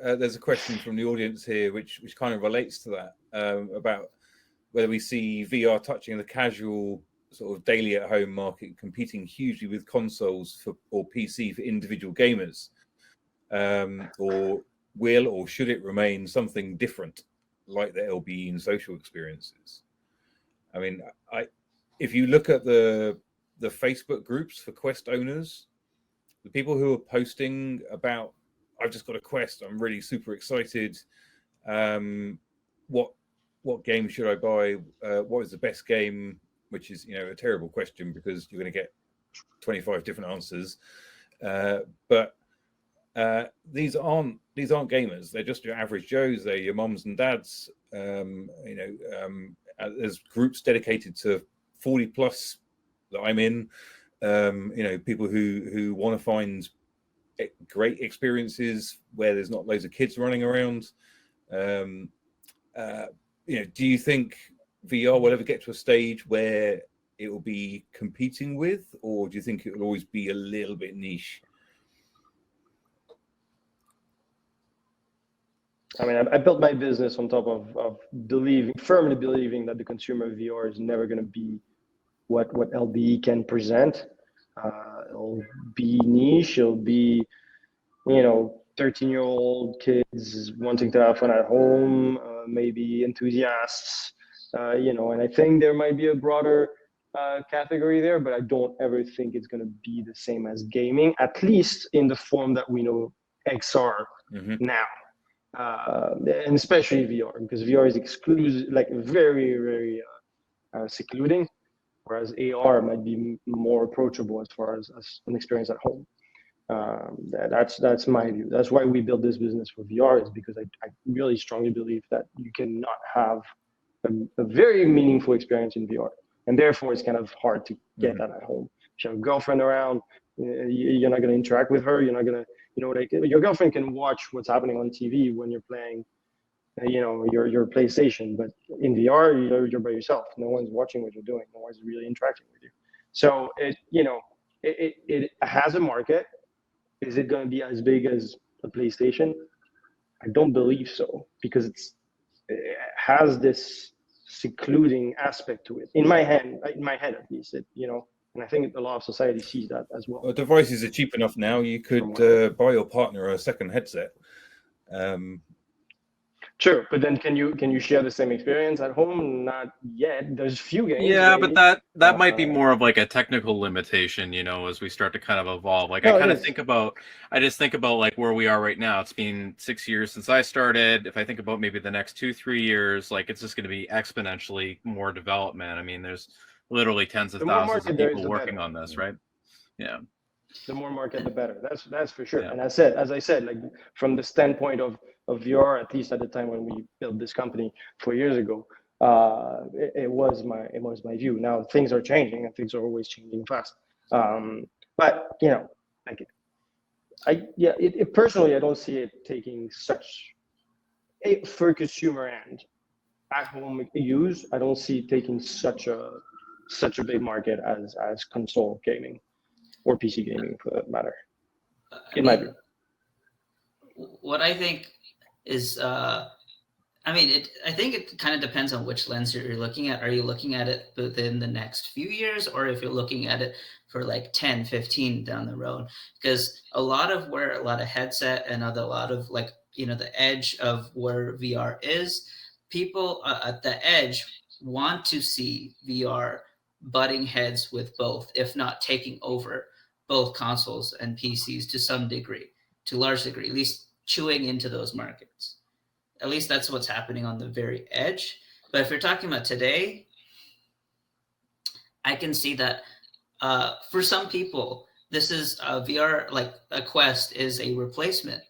there's a question from the audience here, which kind of relates to that, about whether we see VR touching the casual sort of daily at home market competing hugely with consoles or PC for individual gamers, or will or should it remain something different like the LBE and social experiences? I mean, if you look at the Facebook groups for Quest owners, the people who are posting about, I've just got a Quest, I'm really super excited, what game should I buy, what is the best game, which is, a terrible question because you're going to get 25 different answers, but these aren't gamers. They're just your average Joes. They're your mums and dads. There's groups dedicated to 40 plus that I'm in. People who want to find great experiences where there's not loads of kids running around. Do you think VR will ever get to a stage where it will be competing with, or do you think it will always be a little bit niche? I mean, I built my business on top of firmly believing that the consumer VR is never going to be what LBE can present. It'll be niche. It'll be, 13-year-old kids wanting to have fun at home, maybe enthusiasts, and I think there might be a broader category there, but I don't ever think it's going to be the same as gaming, at least in the form that we know XR now. And especially VR, because VR is exclusive, like very, very secluding, whereas AR might be more approachable as far as an experience at home. That's my view. That's why we built this business for VR, is because I really strongly believe that you cannot have a very meaningful experience in VR, and therefore it's kind of hard to get that at home. If you have a girlfriend around, you're not going to interact with her. You're not going to, your girlfriend can watch what's happening on TV when you're playing, your PlayStation, but in VR, you're by yourself. No one's watching what you're doing. No one's really interacting with you. So it has a market. Is it going to be as big as a PlayStation? I don't believe so, because it has this secluding aspect to it. In my head at least, and I think a lot of society sees that as well. Well, devices are cheap enough now. You could buy your partner a second headset. Sure, but then can you share the same experience at home? Not yet. There's few games. Yeah, maybe. But that might be more of like a technical limitation, as we start to kind of evolve. Like I just think about like where we are right now. It's been 6 years since I started. If I think about maybe the next 2-3 years, like it's just going to be exponentially more development. I mean, there's literally tens of thousands of people working on this, right? Yeah. The more market, the better. That's for sure. Yeah. And as I said, like from the standpoint of VR, at least at the time when we built this company 4 years ago, it was my view. Now things are changing, and things are always changing fast. But personally, I don't see it taking for consumer end at home use. I don't see it taking such a big market as console gaming or PC gaming, for that matter. My view. What I think is, I think it kind of depends on which lens you're looking at. Are you looking at it within the next few years, or if you're looking at it for like 10, 15 down the road? Because a lot of headset and a lot of the edge of where VR is, people at the edge want to see VR butting heads with both, if not taking over both consoles and PCs to large degree, at least chewing into those markets. At least that's what's happening on the very edge. But if you're talking about today, I can see that for some people, this is VR, like a Quest is a replacement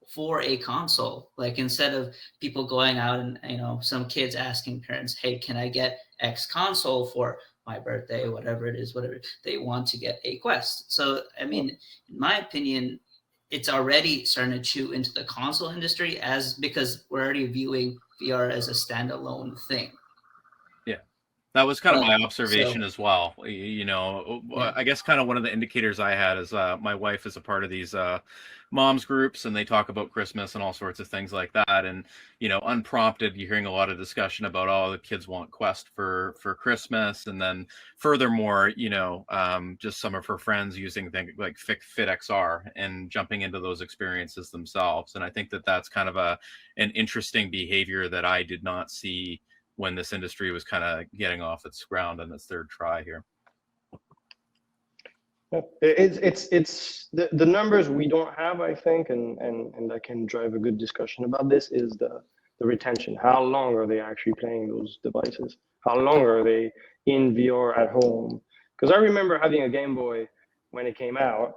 for a console. Like instead of people going out and, some kids asking parents, hey, can I get X console for my birthday, whatever it is, whatever they want to get a Quest. So, in my opinion, it's already starting to chew into the console industry because we're already viewing VR as a standalone thing. Yeah. That was kind of my So observation as well. yeah. I guess kind of one of the indicators I had is my wife is a part of these moms groups, and they talk about Christmas and all sorts of things like that. And unprompted, you're hearing a lot of discussion about, oh, the kids want Quest for Christmas, and then furthermore, just some of her friends using things like FitXR and jumping into those experiences themselves. And I think that that's kind of an interesting behavior that I did not see when this industry was kind of getting off its ground on its third try here. It's the numbers we don't have, I think, and that can drive a good discussion about this, is the retention. How long are they actually playing those devices? How long are they in VR at home? Because I remember having a Game Boy when it came out,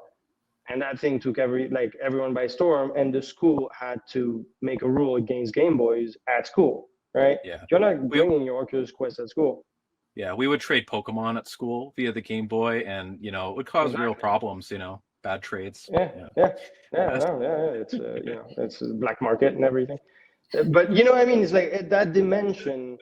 and that thing took everyone by storm, and the school had to make a rule against Game Boys at school, right? Yeah. You're not bringing your Oculus Quest at school. Yeah, we would trade Pokemon at school via the Game Boy, and it would cause real problems. Bad trades. Yeah. It's it's a black market and everything. But you know what I mean? It's like at that dimension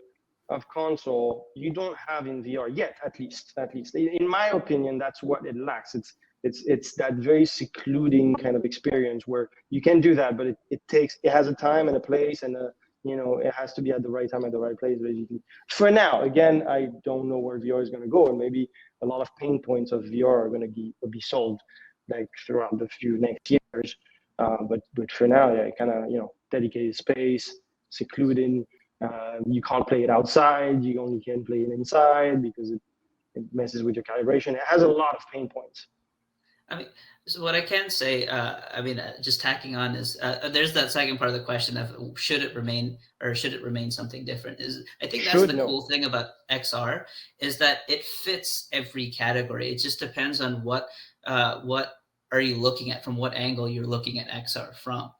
of console you don't have in VR yet, at least. In my opinion, that's what it lacks. It's that very secluding kind of experience where you can do that, but it has a time and a place, and it has to be at the right time at the right place, basically. For now, again, I don't know where VR is going to go, and maybe a lot of pain points of VR are going to be solved like throughout the few next years. But for now, yeah, kind of dedicated space, secluding. You can't play it outside. You only can play it inside because it messes with your calibration. It has a lot of pain points. I mean, so what I can say, just tacking on is there's that second part of the question of should it remain something different? I think that's cool thing about XR is that it fits every category. It just depends on what are you looking at, from what angle you're looking at XR from.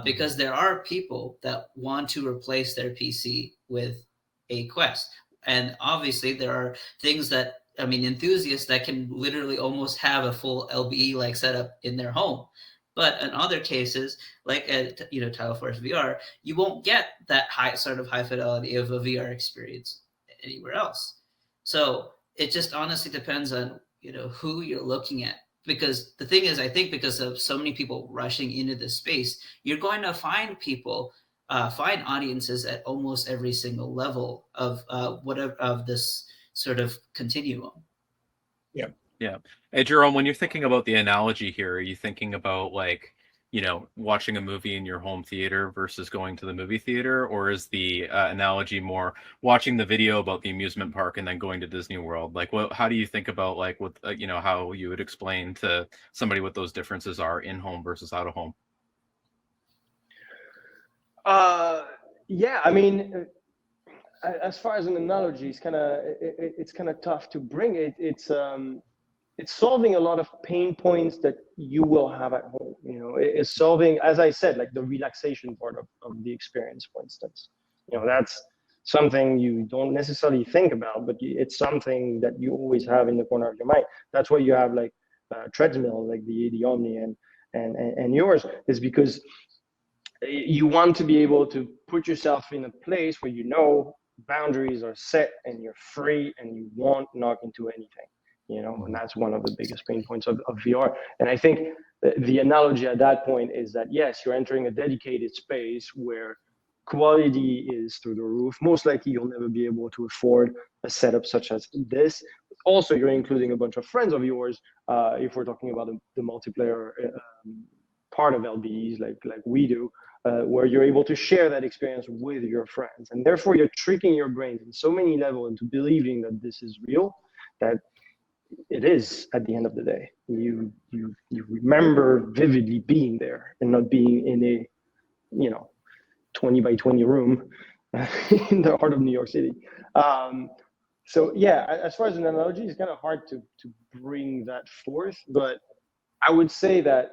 Because there are people that want to replace their PC with a Quest. And obviously there are things that, enthusiasts that can literally almost have a full LBE-like setup in their home. But in other cases, like at Tidal Force VR, you won't get that high fidelity of a VR experience anywhere else. So it just honestly depends on who you're looking at. Because the thing is, I think because of so many people rushing into this space, you're going to find find audiences at almost every single level of whatever of this sort of continuum. Yeah. Hey, Jerome, when you're thinking about the analogy here, are you thinking about watching a movie in your home theater versus going to the movie theater, or is the analogy more watching the video about the amusement park and then going to Disney World? How do you think about how you would explain to somebody what those differences are in home versus out of home? Yeah, as far as an analogy, it's kind of tough to bring it. It's solving a lot of pain points that you will have at home. It's solving, as I said, like the relaxation part of the experience, for instance. That's something you don't necessarily think about, but it's something that you always have in the corner of your mind. That's why you have like treadmill, like the Omni and yours, is because you want to be able to put yourself in a place where boundaries are set and you're free and you won't knock into anything. And that's one of the biggest pain points of VR. And I think the analogy at that point is that, yes, you're entering a dedicated space where quality is through the roof. Most likely you'll never be able to afford a setup such as this. Also, you're including a bunch of friends of yours, if we're talking about the multiplayer part of LBEs like we do, where you're able to share that experience with your friends. And therefore, you're tricking your brain in so many levels into believing that this is real, that it is at the end of the day. You remember vividly being there and not being in a 20 by 20 room in the heart of New York City. So yeah, as far as an analogy, it's kind of hard to bring that forth, but I would say that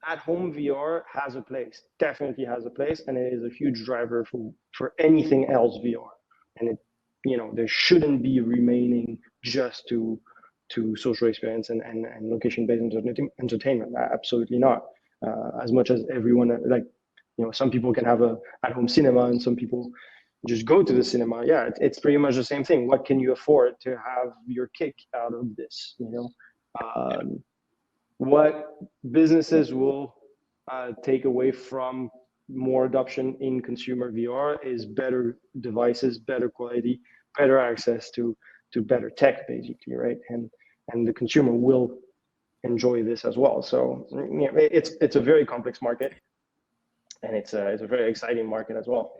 at home VR has a place, definitely has a place, and it is a huge driver for anything else VR. And there shouldn't be remaining just to social experience and location-based entertainment. Absolutely not. As much as everyone, some people can have a at-home cinema, and some people just go to the cinema. Yeah, it's pretty much the same thing. What can you afford to have your kick out of this? What businesses will take away from more adoption in consumer VR is better devices, better quality, better access to better tech, basically, right? And the consumer will enjoy this as well. So it's a very complex market, and it's a very exciting market as well.